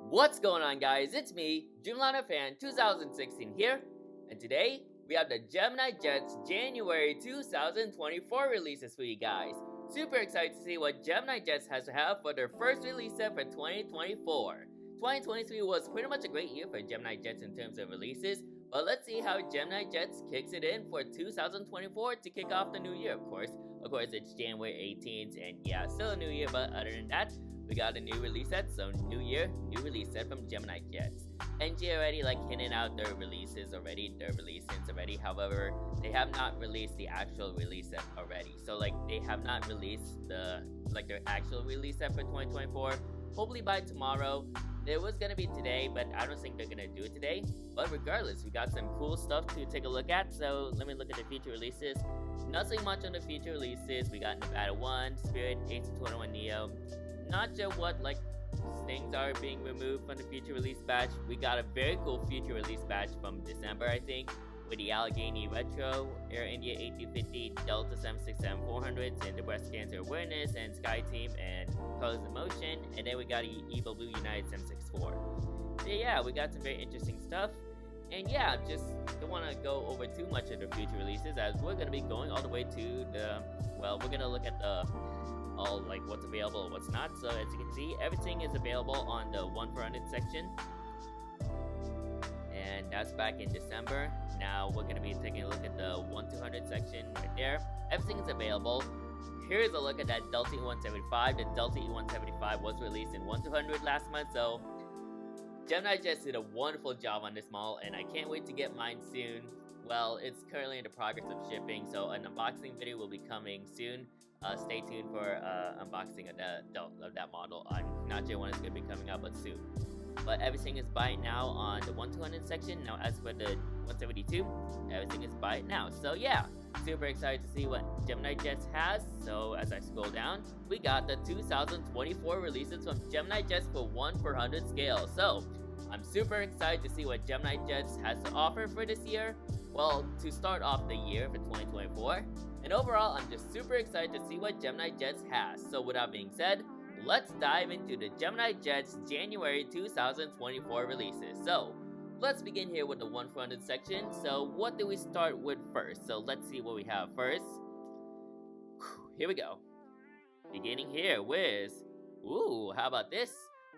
What's going on, guys? It's me, GeminiJets 2016 here, and today we have the GeminiJets January 2024 releases for you guys. Super excited to see what GeminiJets has to have for their first release set for 2024. 2023 was pretty much a great year for GeminiJets in terms of releases, but let's see how GeminiJets kicks it in for 2024 to kick off the new year, of course. Of course, it's January 18th, and yeah, still a new year, but other than that, we got a new release set, so new year, new release set from GeminiJets. NG already hinting out their releases already, their releases already. However, they have not released the actual release set already. So they have not released their actual release set for 2024. Hopefully by tomorrow. It was gonna be today, but I don't think they're gonna do it today. But regardless, we got some cool stuff to take a look at. So let me look at the feature releases. Nothing much on the feature releases. We got Nevada 1, Spirit, A221 Neo. Not sure what things are being removed from the feature release batch. We got a very cool feature release batch from December, I think, with the Allegheny Retro, Air India 8250, Delta 767-400s, and the Breast Cancer Awareness, and Sky Team, and Colors of Motion, and then we got Evil Blue United 764. So yeah, we got some very interesting stuff. And yeah, just don't want to go over too much of the future releases, as we're going to be going all the way to we're going to look at what's available and what's not. So as you can see, everything is available on the 1-for-100 section, and that's back in December. Now we're going to be taking a look at the 1-200 section right there. Everything is available. Here's a look at that Delta E175. The Delta E175 was released in 1-200 last month, so GeminiJets did a wonderful job on this model, and I can't wait to get mine soon. Well, it's currently in the progress of shipping, so an unboxing video will be coming soon. Stay tuned for unboxing of that model. I'm not sure when it's going to be coming out, but soon. But everything is buy it now on the 1-200 section. Now as for the 172, everything is buy it now. So yeah, super excited to see what GeminiJets has. So as I scroll down, we got the 2024 releases from GeminiJets for 1-for-100 scale. So I'm super excited to see what GeminiJets has to offer for this year. Well, to start off the year for 2024. And overall, I'm just super excited to see what GeminiJets has. So with that being said, let's dive into the GeminiJets January 2024 releases. So let's begin here with the 1-for-100 section. So what do we start with first? So let's see what we have first. Here we go. Beginning here with, how about this?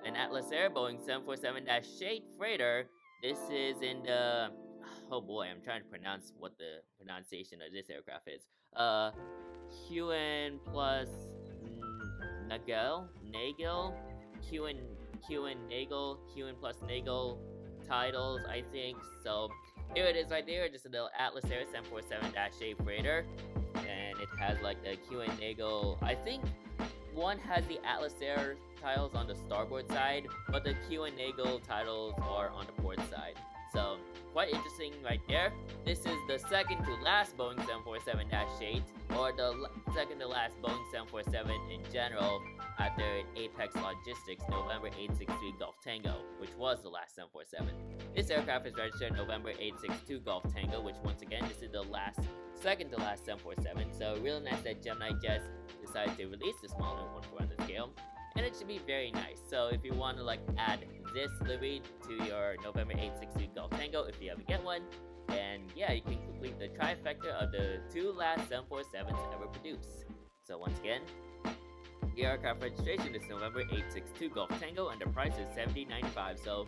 An Atlas Air Boeing 747-8 freighter. This is in the, oh boy, I'm trying to pronounce what the pronunciation of this aircraft is. QN plus Nagel, QN plus Nagel titles, I think. So here it is right there, just a little Atlas Air 747-8 freighter, and it has the QN Nagel. I think one has the Atlas Air titles on the starboard side, but the QN Nagel titles are on the port side. So quite interesting right there. This is the second to last Boeing 747-8, or the second to last Boeing 747 in general, after Apex Logistics November 863 Golf Tango, which was the last 747. This aircraft is registered November 862 Golf Tango, which once again, this is the second to last 747. So really nice that GeminiJets decided to release this model in 1-for-100 scale, and it should be very nice. So if you want to add this livery to your November 862 Golf Tango, if you ever get one, and yeah, you can complete the trifecta of the two last 747s ever produced. So once again, the aircraft registration is November 862 Golf Tango, and the price is $70.95. So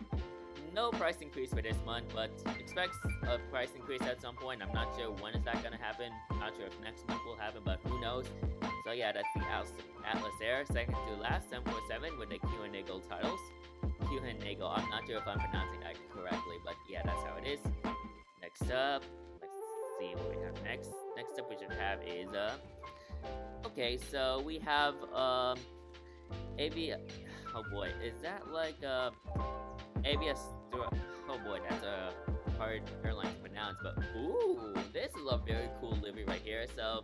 no price increase for this month, but expect a price increase at some point. I'm not sure when is that going to happen. I'm not sure if next month will happen, but who knows. So yeah, that's the Atlas Air, second to last 747 with the QN Nagel titles. QN Nagel, I'm not sure if I'm pronouncing that correctly, but yeah, that's how it is. Next up, let's see what we have next. Next up we should have is, okay, so we have, oh boy, is that ABS, oh boy, that's a hard airline to pronounce, but ooh, this is a very cool livery right here. So,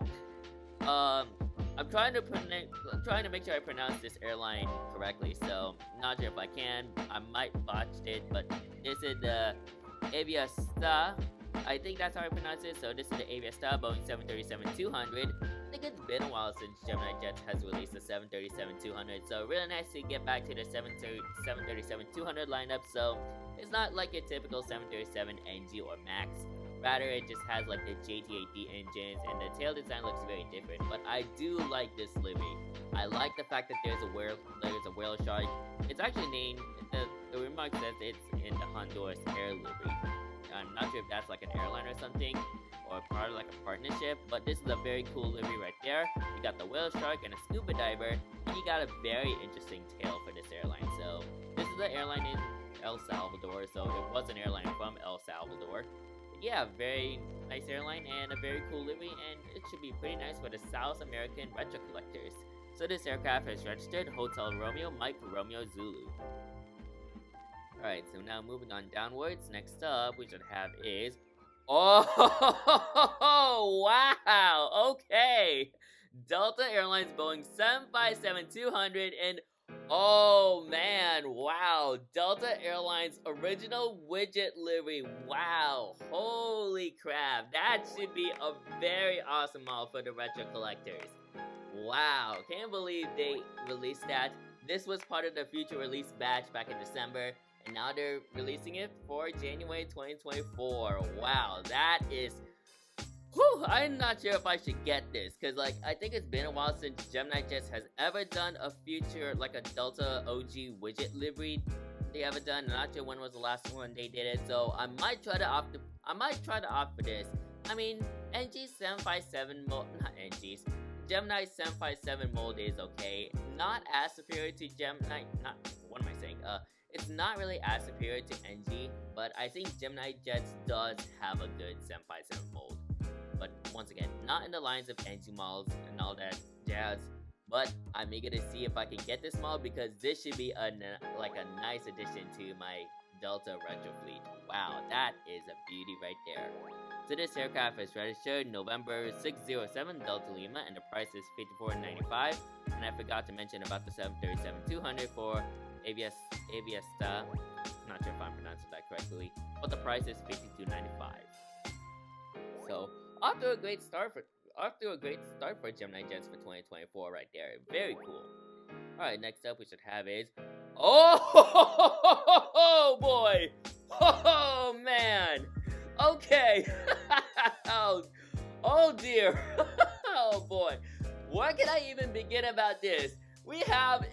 I'm trying to make sure I pronounce this airline correctly, so I'm not sure if I can. I might botch it, but this is the Aviasta. I think that's how I pronounce it. So this is the Aviasta Boeing 737-200. think it's been a while since GeminiJets has released the 737-200, so really nice to get back to the 737-200 lineup. So it's not like your typical 737 NG or Max. Rather, it just has like the JT8D engines, and the tail design looks very different. But I do like this livery. I like the fact that there's a whale shark. It's actually named. The remark says it's in the Honduras Air livery. I'm not sure if that's like an airline or something, or part of like a partnership, but this is a very cool livery right there. You got the whale shark and a scuba diver, and you got a very interesting tail for this airline. So this is an airline in El Salvador, so it was an airline from El Salvador. But yeah, very nice airline and a very cool livery, and it should be pretty nice for the South American retro collectors. So this aircraft is registered Hotel Romeo Mike Romeo Zulu. Alright, so now moving on downwards, next up we should have is... Oh, wow, okay! Delta Airlines Boeing 757-200 and... Oh man, wow, Delta Airlines original widget livery, wow, holy crap, that should be a very awesome model for the retro collectors. Wow, can't believe they released that. This was part of the future release batch back in December, and now they're releasing it for January 2024. Wow, that is... Whew, I'm not sure if I should get this, because like, I think it's been a while since GeminiJets has ever done a future, like a Delta OG widget livery they ever done. I'm not sure when was the last one they did it, so I might try to opt for this. I mean, NG's 757 mold, not NG's, Gemini's 757 mold is okay. Not as superior to Gemini, what am I saying? It's not really as superior to NG, but I think GeminiJets does have a good 757 mold. But once again, not in the lines of NG models and all that jazz. But I'm eager to see if I can get this model, because this should be a nice addition to my Delta retro fleet. Wow, that is a beauty right there. So this aircraft is registered November 607 Delta Lima, and the price is $54.95. And I forgot to mention about the 737-200 for Aviesta. Not sure if I'm pronouncing that correctly, but the price is $52.95. So off to a great start for GeminiJets for 2024 right there. Very cool. Alright, next up we should have is... Oh boy! Oh man! Okay! Oh dear! Oh boy! Where can I even begin about this? We have...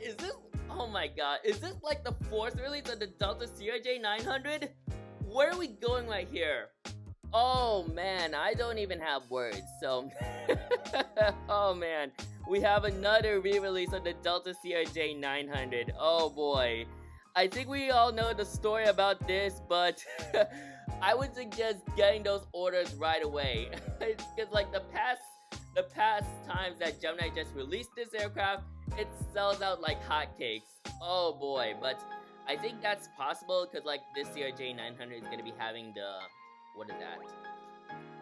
Oh my god. Is this like the fourth release of the Delta CRJ 900? Where are we going right here? Oh man, I don't even have words, so... Oh man, we have another re-release of the Delta CRJ 900. Oh boy. I think we all know the story about this, but... I would suggest getting those orders right away. Because like the past times that GeminiJets released this aircraft, it sells out like hotcakes. Oh boy, but I think that's possible because like this CRJ 900 is going to be having the... What is that?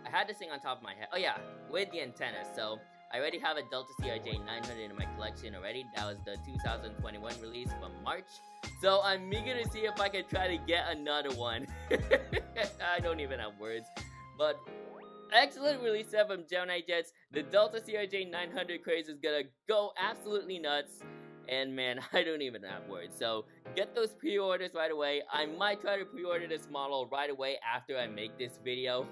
I had this thing on top of my head. Oh yeah, with the antenna. So I already have a Delta CRJ 900 in my collection already. That was the 2021 release from March. So I'm eager to see if I can try to get another one. I don't even have words. But excellent release set from GeminiJets. The Delta CRJ 900 craze is gonna go absolutely nuts. And man, I don't even have words. So get those pre-orders right away. I might try to pre-order this model right away after I make this video.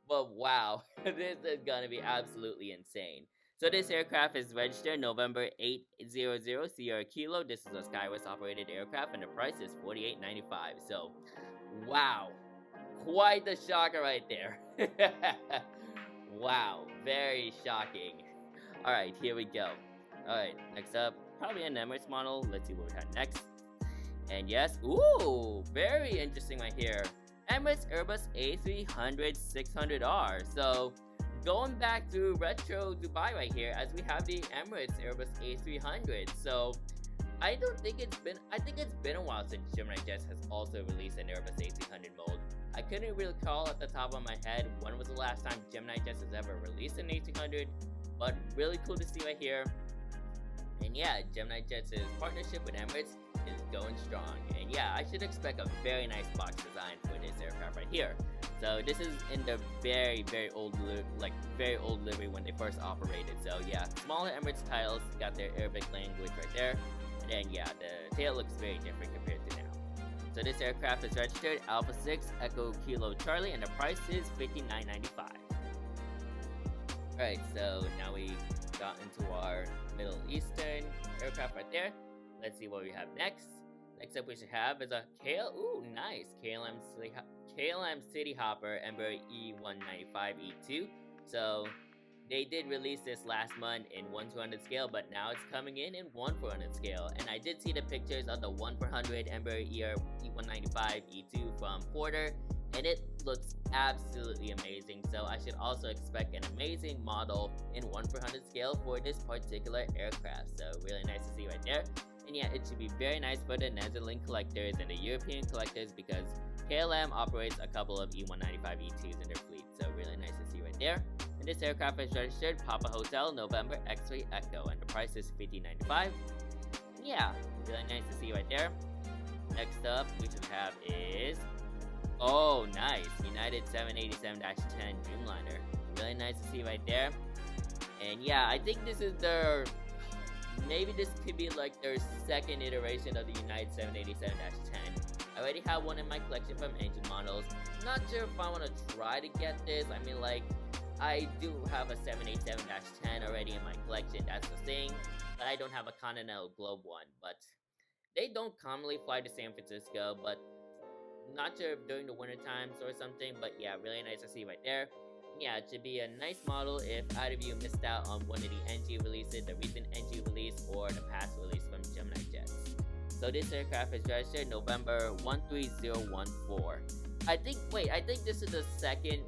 But wow, this is gonna be absolutely insane. So this aircraft is registered November 800 Sierra Kilo. This is a SkyWest operated aircraft, and the price is $48.95. So wow, quite the shocker right there. Wow, very shocking. Alright, here we go. Alright, next up, probably an Emirates model. Let's see what we have next. And yes, ooh, very interesting right here. Emirates Airbus A300 600R. So going back to retro Dubai right here, as we have the Emirates Airbus A300. So I think it's been a while since GeminiJets has also released an Airbus A300 mold. I couldn't really recall at the top of my head when was the last time GeminiJets has ever released an A300, but really cool to see right here. And yeah, GeminiJets' partnership with Emirates is going strong. And yeah, I should expect a very nice box design for this aircraft right here. So this is in the very old livery when they first operated. So yeah, smaller Emirates tiles, got their Arabic language right there. And then yeah, the tail looks very different compared to now. So this aircraft is registered Alpha 6 Echo Kilo Charlie, and the price is $59.95. Alright, so now we got into our Middle Eastern aircraft right there. Let's see what we have next. Next up we should have is a KLM City Hopper Embraer E195 E2. So they did release this last month in 1/200 scale, but now it's coming in 1/400 scale. And I did see the pictures of the 1/400 Embraer E195 E2 from Porter, and it looks absolutely amazing. So I should also expect an amazing model in 1/400 scale for this particular aircraft. So really nice to see right there. And yeah, it should be very nice for the Netherlands collectors and the European collectors, because KLM operates a couple of E195 E2s in their fleet. So really nice to see right there. And this aircraft is registered Papa Hotel November X-Ray Echo, and the price is $50.95. And yeah, really nice to see right there. Next up we should have is, oh nice, United 787-10 Dreamliner. Really nice to see right there. And yeah, I think this is their, maybe this could be like their second iteration of the United 787-10. I already have one in my collection from Engine Models. Not sure if I want to try to get this. I mean, like, I do have a 787-10 already in my collection, that's the thing. But I don't have a Continental Globe one. But they don't commonly fly to San Francisco, but not sure if during the winter times or something. But yeah, really nice to see right there. Yeah, it should be a nice model if either of you missed out on one of the NG releases, the recent NG release or the past release from GeminiJets. So this aircraft is registered November 13014. I think this is the second,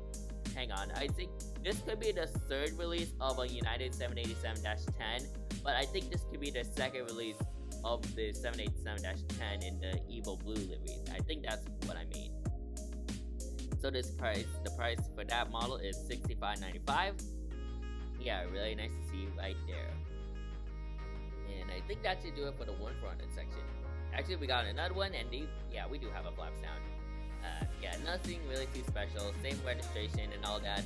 hang on, I think this could be the third release of a United 787-10, but I think this could be the second release of the 787-10 in the Evo Blue livery. I think that's what I mean. So the price for that model is $65.95. Yeah, really nice to see you right there. And I think that should do it for the 1/400 section. Actually, we got another one, and yeah, we do have a flap sound. Yeah, nothing really too special. Same registration and all that.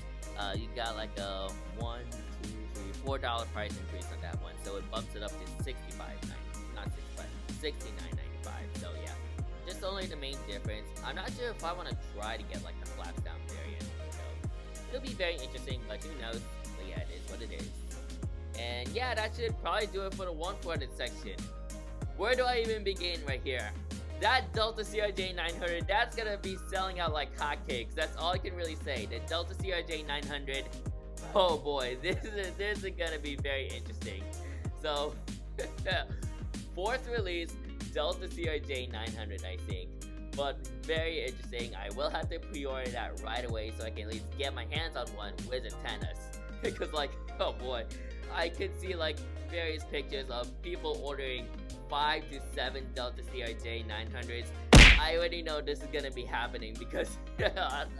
You got like a $1, $2, $3, $4 price increase on that one, so it bumps it up to $69.95. So yeah, just only the main difference. I'm not sure if I want to try to get like the flap down variant. So it'll be very interesting, but who knows? But yeah, it is what it is. And yeah, that should probably do it for the 1/400 section. Where do I even begin right here? That Delta CRJ 900, that's gonna be selling out like hotcakes. That's all I can really say. The Delta CRJ 900, oh boy, this is gonna be very interesting. So, fourth release, Delta CRJ 900, I think. But very interesting. I will have to pre-order that right away so I can at least get my hands on one with antennas. Because like, oh boy, I could see like various pictures of people ordering 5 to 7 Delta CRJ 900s. I already know this is gonna be happening because,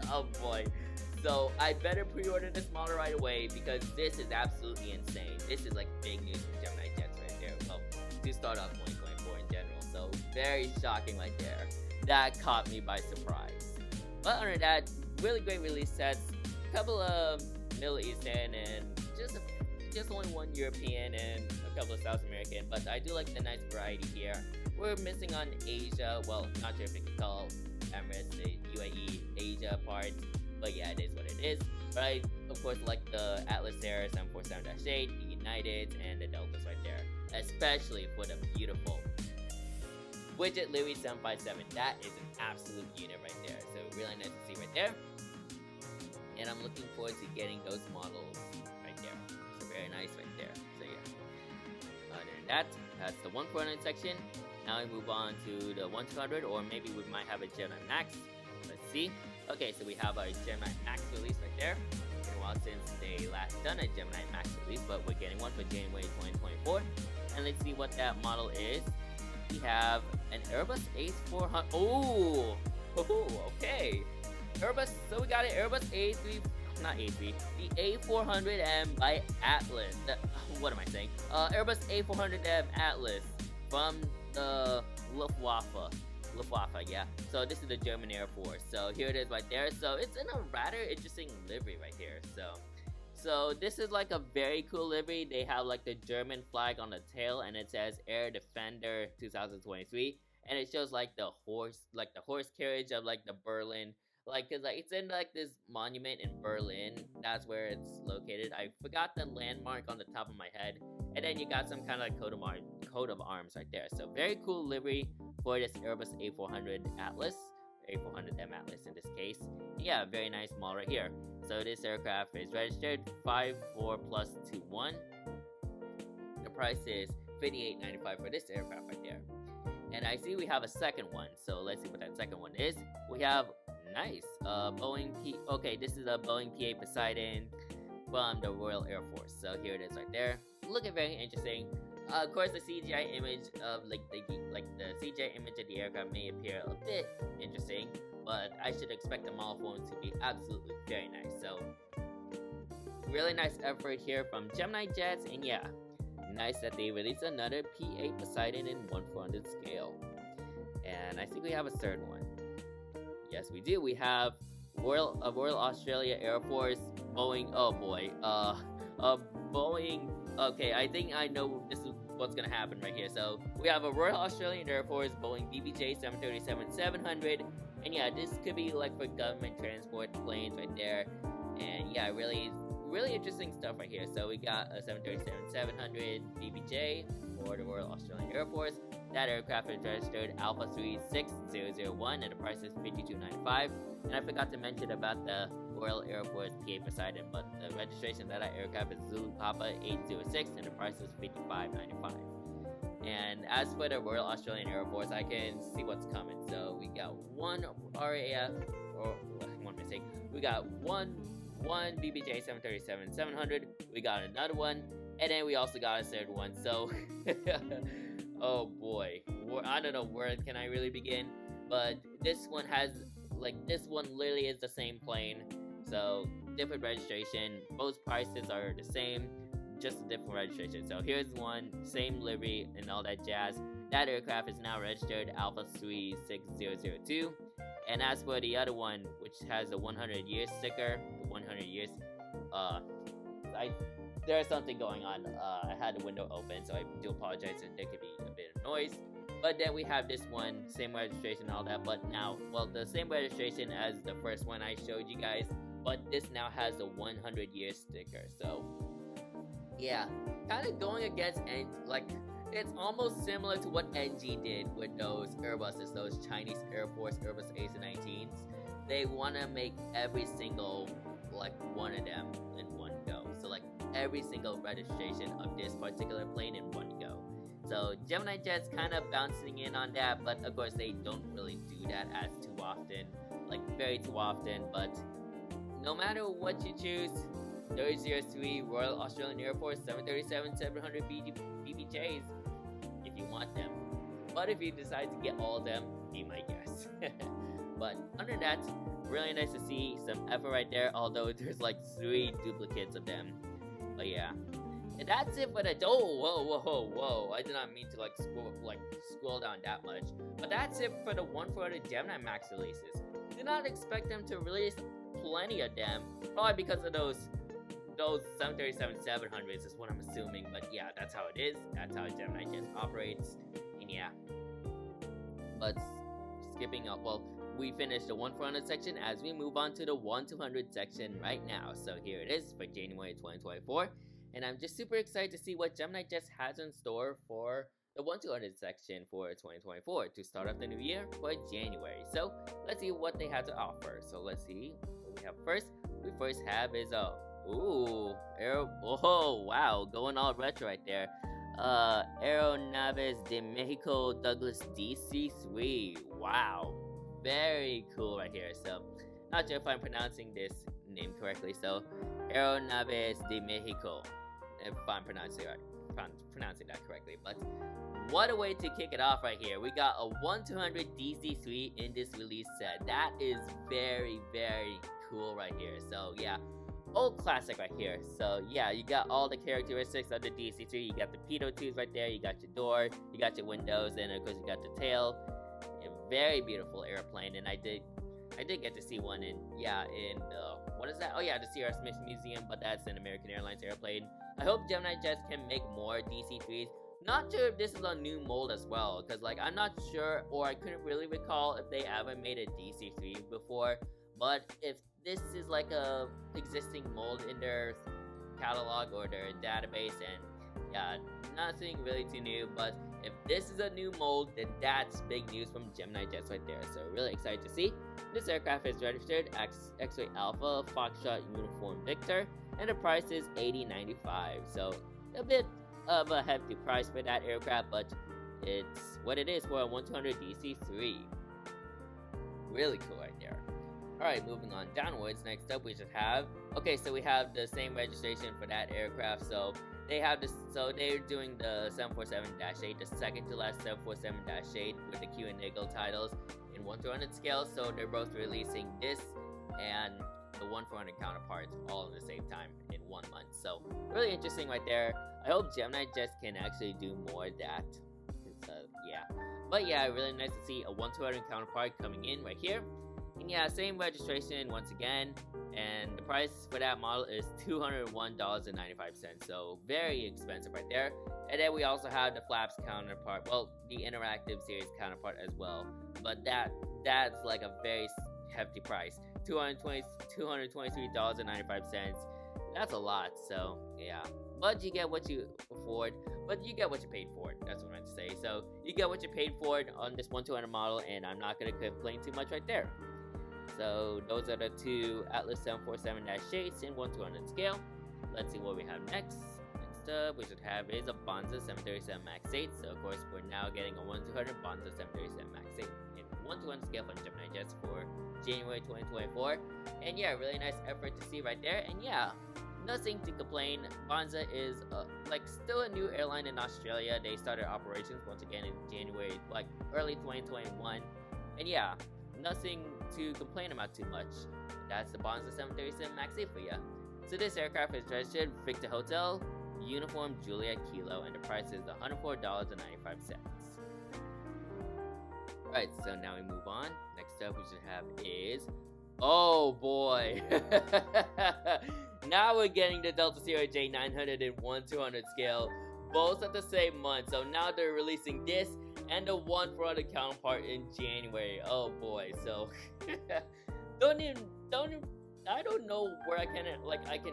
oh boy. So I better pre-order this model right away because this is absolutely insane. This is like big news for GeminiJets right there. Well, to start off 2024 in general. So very shocking right there. That caught me by surprise. But other than that, really great release sets. A couple of Middle Eastern and just only one European and a couple of South American, but I do like the nice variety here. We're missing on Asia, well, not sure if you can call Emirates, the UAE, Asia part, but yeah, it is what it is. But I, of course, like the Atlas Air 747-8, the United, and the Deltas right there, especially for the beautiful Widget Louis 757. That is an absolute unit right there, so really nice to see right there. And I'm looking forward to getting those models right there. So very nice right there. So yeah. Other than that, that's the 1/400 section. Now we move on to the 1/200, or maybe we might have a Gemini Max. Let's see. Okay, so we have our Gemini Max release right there. It's been a while since they last done a Gemini Max release, but we're getting one for January 2024. And let's see what that model is. We have an Airbus A400. Oh, okay. Airbus, so we got an Airbus the A400M by Atlas. What am I saying? Airbus A400M Atlas from the Luftwaffe. Luftwaffe, yeah. So this is the German Air Force. So here it is right there. So it's in a rather interesting livery right here. So this is like a very cool livery. They have like the German flag on the tail, and it says Air Defender 2023, and it shows like the horse carriage of like the Berlin, like, cause like it's in like this monument in Berlin. That's where it's located. I forgot the landmark on the top of my head, and then you got some kind of like coat of arms right there. So very cool livery for this Airbus A400 Atlas, A400M Atlas in this case. Yeah, very nice model right here. So this aircraft is registered 54+21. The price is $58.95 for this aircraft right there. And I see we have a second one. So let's see what that second one is. We have nice okay, this is a Boeing PA Poseidon from the Royal Air Force. So here it is right there. Looking very interesting. Of course, the CGI image of the CGI image of the aircraft may appear a bit interesting, but I should expect the model phone to be absolutely very nice. So really nice effort here from GeminiJets, and yeah, nice that they released another PA Poseidon in 1/400 scale. And I think we have a third one. Yes, we do. We have Royal Australia Air Force Boeing. Oh boy, Boeing. Okay, I think I know this is what's gonna happen right here. So we have a Royal Australian Air Force Boeing BBJ 737-700, and yeah, this could be like for government transport planes right there. And yeah, really interesting stuff right here. So we got a 737-700 BBJ for the Royal Australian Air Force. That aircraft is registered Alpha 36001, and the price is $52.95. And I forgot to mention about the Royal Air Force PA Poseidon, but the registration of that aircraft is Zulu Papa 806, and the price is $55.95. And as for the Royal Australian Air Force, I can see what's coming. So we got one RAF, or one mistake. We got one BBJ 737-700. We got another one, and then we also got a third one. So, oh boy, I don't know where can I really begin, but this one literally is the same plane. So different registration, both prices are the same, just a different registration. So here's one, same livery and all that jazz. That aircraft is now registered Alpha 36002. And as for the other one, which has a 100-year sticker, the 100 years, there's something going on. I had the window open, so I do apologize if there could be a bit of noise. But then we have this one, same registration and all that, but now, well, the same registration as the first one I showed you guys, but this now has a 100-year sticker. So yeah, kind of going against, and like, it's almost similar to what NG did with those Airbuses, those Chinese Air Force Airbus A319s. They want to make every single, like, one of them in one go. So, like, every single registration of this particular plane in one go. So, GeminiJets kind of bouncing in on that, but of course they don't really do that as too often, like, very too often. But no matter what you choose, 3003 Royal Australian Air Force 737-700 BBJs, if you want them. But if you decide to get all of them, be my guest. But other than that, really nice to see some effort right there, although there's like 3 duplicates of them. But yeah. And that's it for the whoa. I did not mean to scroll down that much. But that's it for the 1/400 Gemini Max releases. Did not expect them to release plenty of them, probably because of those 737-700s is what I'm assuming. But yeah, that's how it is. That's how GeminiJets operates. And yeah. But skipping up, well, we finished the 1/400 section as we move on to the 1/200 section right now. So here it is for January 2024. And I'm just super excited to see what GeminiJets has in store for the 1/200 section for 2024 to start off the new year for January. So let's see what they have to offer. So let's see what we have first. We first have is wow, going all retro right there. Aeronaves de Mexico Douglas DC-3. Wow, very cool right here. So not sure if I'm pronouncing this name correctly. So Aeronaves de Mexico, if I'm pronouncing that correctly. But what a way to kick it off right here. We got a 1/200 DC-3 in this release set. That is very, very cool right here. So yeah, old classic right here. So yeah, you got all the characteristics of the DC-3. You got the pitot tubes right there, you got your door, you got your windows, and of course you got the tail. A very beautiful airplane, and I did get to see one in what is that? Oh yeah, the C.R. Smith Museum, but that's an American Airlines airplane. I hope Gemini Jets can make more DC-3s. Not sure if this is a new mold as well, because like I'm not sure, or I couldn't really recall if they ever made a DC-3 before. But if this is like a existing mold in their catalog or their database, and yeah, nothing really too new. But if this is a new mold, then that's big news from Gemini Jets right there. So really excited to see. This aircraft is registered X-Ray Alpha Foxtrot Uniform Victor, and the price is $80.95. So a bit of a hefty price for that aircraft, but it's what it is for a 1-200 DC-3. Really cool right there. Alright, moving on downwards. Next up we should have, okay, so we have the same registration for that aircraft. So they have this, so they're doing the 747-8, the second to last 747-8 with the Q and Niggle titles in 1-200 scale. So they're both releasing this and the 1-400 counterparts all at the same time in 1 month. So really interesting right there. I hope Gemini Jets can actually do more of that. Yeah, but yeah, really nice to see a 1-200 counterpart coming in right here. And yeah, same registration once again, and the price for that model is $201.95, so very expensive right there. And then we also have the Flaps counterpart, well, the Interactive Series counterpart as well, but that's like a very hefty price, $223.95. That's a lot, so yeah. But you get what you afford, but you get what you paid for. That's what I meant to say. So you get what you paid for on this 1-200 model, and I'm not gonna complain too much right there. So those are the two Atlas 747-8s in 1-200 scale. Let's see what we have next. Next up, we should have is a Bonza 737 MAX 8. So of course, we're now getting a 1-200 Bonza 737 MAX 8 in 1-200 scale from Gemini Jets for January 2024. And yeah, really nice effort to see right there. And yeah, nothing to complain. Bonza is like still a new airline in Australia. They started operations once again in January, like early 2021. And yeah, nothing to complain about too much. That's the Bonza 737 MAX 8 for ya. So this aircraft is registered Victor Hotel, Uniform Juliet Kilo, and the price is $104.95. Alright, so now we move on. Next up we should have is, oh boy, now we're getting the Delta Sierra J900 in 1-200 scale, both at the same month. So now they're releasing this and the 1-400 counterpart in January. Oh boy, so I don't know where I can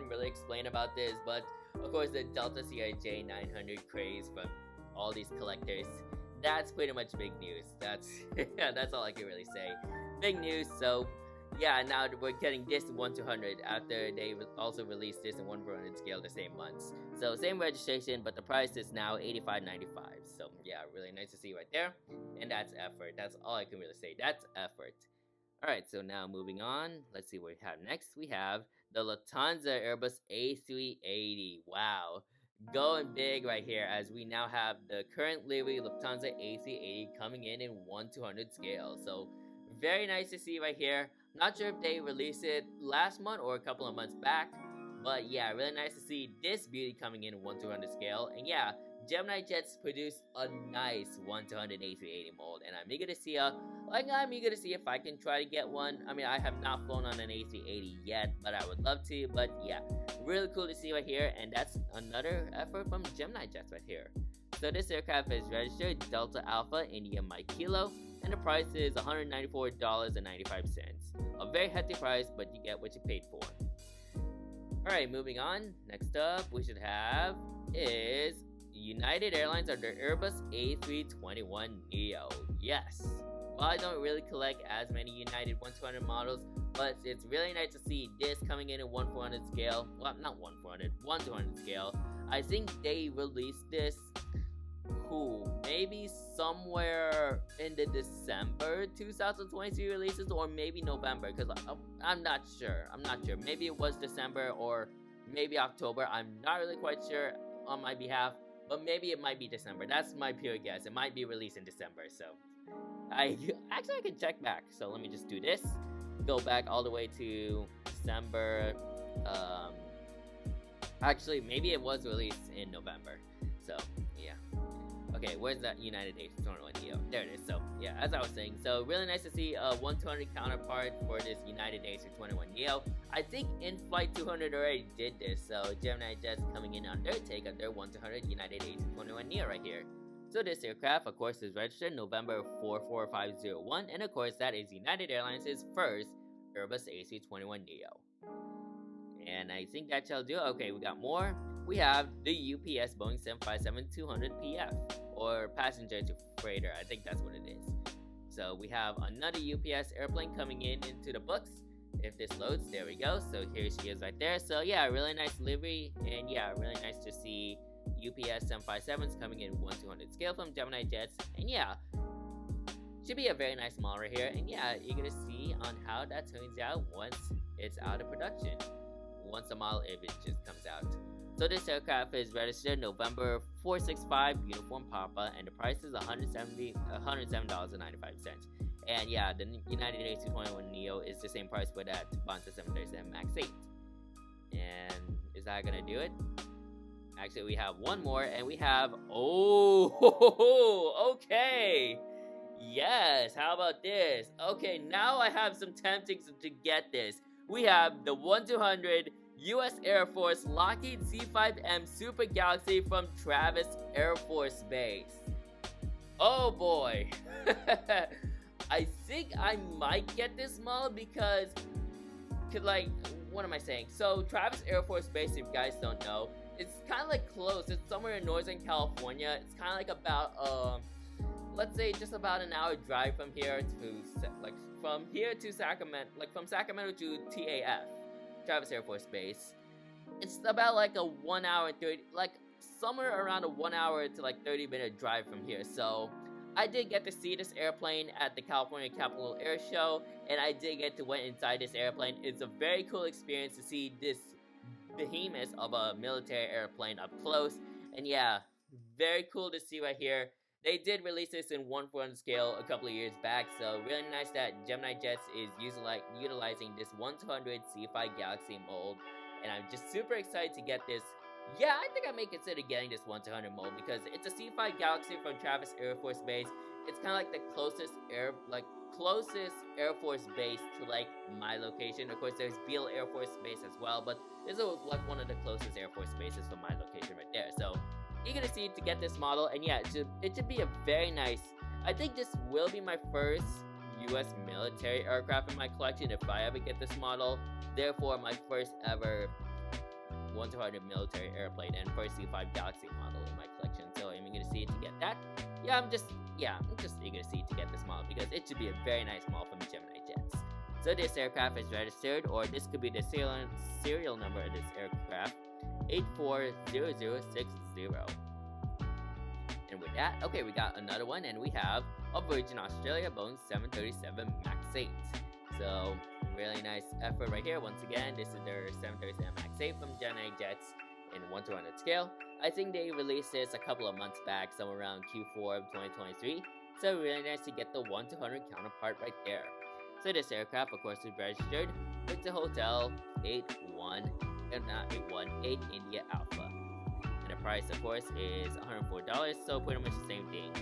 really explain about this, but of course the Delta Sierra J900 craze from all these collectors, that's pretty much big news. That's that's all I can really say. Big news. So yeah, now we're getting this 1-200 after they also released this in 1-400 scale the same months. So same registration, but the price is now $85.95. So yeah, really nice to see right there. And that's effort. That's all I can really say. That's effort. Alright, so now moving on. Let's see what we have next. We have the Lufthansa Airbus A380. Wow. Going big right here, as we now have the current livery Lufthansa A380 coming in 1-200 scale. So very nice to see right here. Not sure if they released it last month or a couple of months back, but yeah, really nice to see this beauty coming in 1-200 scale. And yeah, Gemini Jets produced a nice 1-200 A380 mold, and I'm eager to see if I can try to get one. I mean, I have not flown on an A380 yet, but I would love to. But yeah, really cool to see right here, and that's another effort from Gemini Jets right here. So this aircraft is registered Delta Alpha India Mike Kilo, and the price is $194.95. A very hefty price, but you get what you paid for. Alright, moving on. Next up, we should have is United Airlines under Airbus A321neo. Yes. Well, I don't really collect as many United 1-200 models, but it's really nice to see this coming in 1-400 scale. Well, not 1-400, 1-200 scale. I think they released this maybe somewhere in the December 2023 releases, or maybe November, because I'm not sure. Maybe it was December or maybe October. I'm not really quite sure on my behalf, but maybe it might be December. That's my pure guess. It might be released in December. So I can check back. So let me just do this. Go back all the way to December. Actually, maybe it was released in November. So yeah. Okay, where's that United A321neo? There it is. So yeah, as I was saying, so really nice to see a 1-200 counterpart for this United A321neo. I think in-flight 200 already did this, so GeminiJets coming in on their take on their 1-200 United A321neo right here. So this aircraft, of course, is registered November 44501, and of course that is United Airlines' first Airbus A321neo. And I think that shall do. Okay, we got more. We have the UPS Boeing 757-200PF, or passenger to freighter. I think that's what it is. So we have another UPS airplane coming into the books. If this loads, there we go. So here she is right there. So yeah, really nice livery, and yeah, really nice to see UPS 757s coming in 1/200 scale from GeminiJets. And yeah, should be a very nice model right here. And yeah, you're gonna see on how that turns out once it's out of production. Once a model, if it just comes out. So this aircraft is registered November 465 Uniform Papa, and the price is $107.95. And yeah, the United A321neo is the same price for that Bonza 737 MAX 8. And is that gonna do it? Actually, we have one more, and we have okay. Yes, how about this? Okay, now I have some tempting to get this. We have the 1-200 U.S. Air Force Lockheed C5M Super Galaxy from Travis Air Force Base. Oh boy. I think I might get this model because, what am I saying? So Travis Air Force Base, if you guys don't know, it's kind of like close. It's somewhere in Northern California. It's kind of like about, let's say just about an hour drive from here to, from here to Sacramento, from Sacramento to TAF, Travis Air Force Base. It's about like a 1 hour 30, somewhere around a 1 hour to 30-minute drive from here. So I did get to see this airplane at the California Capitol Air Show, and I did get to went inside this airplane. It's a very cool experience to see this behemoth of a military airplane up close. And yeah, very cool to see right here. They did release this in 1/400 scale a couple of years back, so really nice that GeminiJets is utilizing this 1/200 C5 Galaxy mold, and I'm just super excited to get this. Yeah, I think I may consider getting this 1/200 mold because it's a C5 Galaxy from Travis Air Force Base. It's kind of like the closest Air Force base to my location. Of course, there's Beale Air Force Base as well, but this is one of the closest Air Force bases from my location right there. So eager to see to get this model, and yeah, it should be a very nice. I think this will be my first U.S. military aircraft in my collection if I ever get this model. Therefore, my first ever 1-200 military airplane and first C5 Galaxy model in my collection. So I'm eager to see to get that. I'm just eager to see to get this model because it should be a very nice model from GeminiJets. So this aircraft is registered, or this could be the serial number of this aircraft, 840060. And with that, okay, we got another one, and we have a Virgin Australia Boeing 737 MAX 8. So really nice effort right here. Once again, this is their 737 MAX 8 from GeminiJets in 1/200 scale. I think they released this a couple of months back, somewhere around Q4 of 2023. So really nice to get the 1/200 counterpart right there. So this aircraft, of course, is registered with the Hotel 818 India Alpha. And the price, of course, is $104, so pretty much the same thing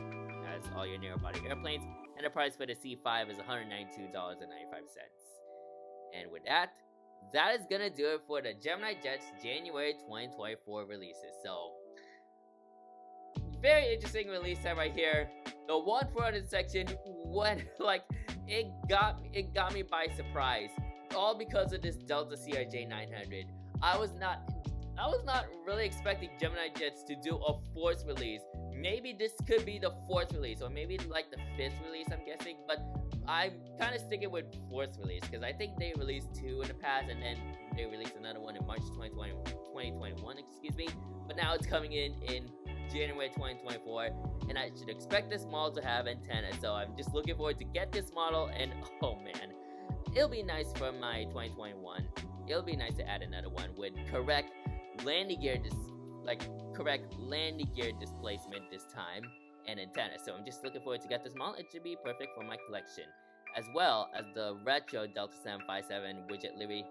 as all your narrow-body airplanes. And the price for the C5 is $192.95. And with that, that is gonna do it for the GeminiJets January 2024 releases. So, very interesting release set right here. The 1/400 section went it got me by surprise, all because of this Delta CRJ 900. I was not really expecting GeminiJets to do a 4th release. Maybe this could be the 4th release, or maybe the 5th release, I'm guessing, but I'm kind of sticking with 4th release because I think they released 2 in the past, and then they released another one in March 2021, excuse me. But now it's coming in January 2024, and I should expect this model to have antennas. So I'm just looking forward to get this model, and oh man, it'll be nice for my 2021. It'll be nice to add another one with correct landing gear displacement this time and antenna. So I'm just looking forward to get this model. It should be perfect for my collection, as well as the retro Delta 757 widget livery.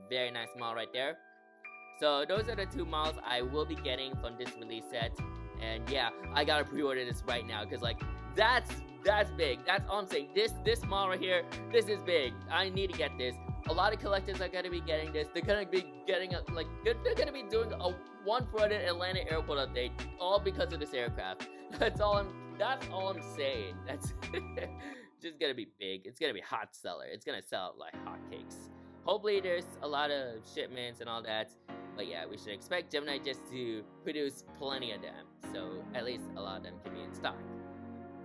Very nice model right there. So those are the 2 models I will be getting from this release set. And yeah, I gotta pre-order this right now, because like that's big. That's all I'm saying. This model right here, this is big. I need to get this. A lot of collectors are gonna be getting this. They're gonna be getting they're gonna be doing a one-footed Atlanta airport update, all because of this aircraft. That's all I'm saying. That's just gonna be big. It's gonna be hot seller. It's gonna sell like hotcakes. Hopefully there's a lot of shipments and all that. But yeah, we should expect GeminiJets to produce plenty of them, so at least a lot of them can be in stock.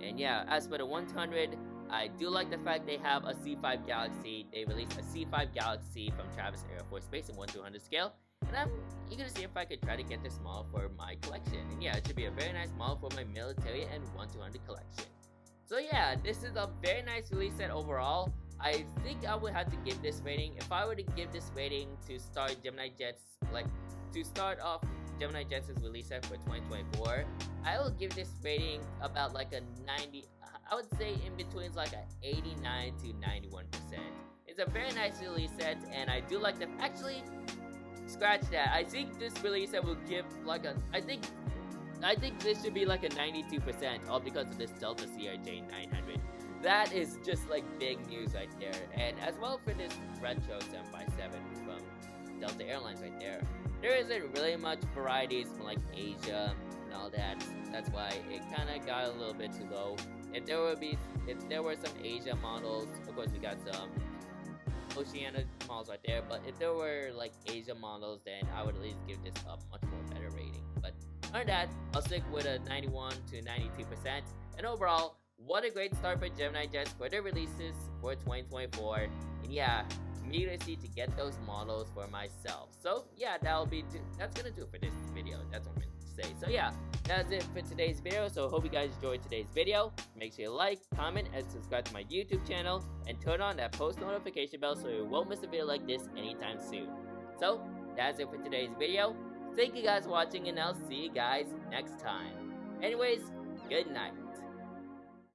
And yeah, as for the 100, I do like the fact they have a C5 Galaxy. They released a C5 Galaxy from Travis Air Force Base in 1/200 scale. And I'm eager to see if I could try to get this model for my collection. And yeah, it should be a very nice model for my military and 1/200 collection. So yeah, this is a very nice release set overall. I think I would have to give this rating. If I were to give this rating to start GeminiJets, to start off GeminiJets' release set for 2024, I will give this rating about like a 90. I would say in between like a 89 to 91%. It's a very nice release set, and I do like the. Actually, scratch that. I think this release set will give like a. I think this should be like a 92%, all because of this Delta CRJ 900. That is just like big news right there. And as well for this retro 757 from Delta Airlines right there. There isn't really much varieties from like Asia and all that. That's why it kind of got a little bit too low. If there were some Asia models, of course we got some Oceania models right there. But if there were like Asia models, then I would at least give this a much more better rating. But other than that, I'll stick with a 91 to 92%. And overall, what a great start for GeminiJets for their releases for 2024. And yeah, I'm eager to get those models for myself. So yeah, that's gonna do it for this video. That's what I'm gonna say. So yeah, that's it for today's video. So hope you guys enjoyed today's video. Make sure you like, comment, and subscribe to my YouTube channel, and turn on that post notification bell so you won't miss a video like this anytime soon. So that's it for today's video. Thank you guys for watching, and I'll see you guys next time. Anyways, good night.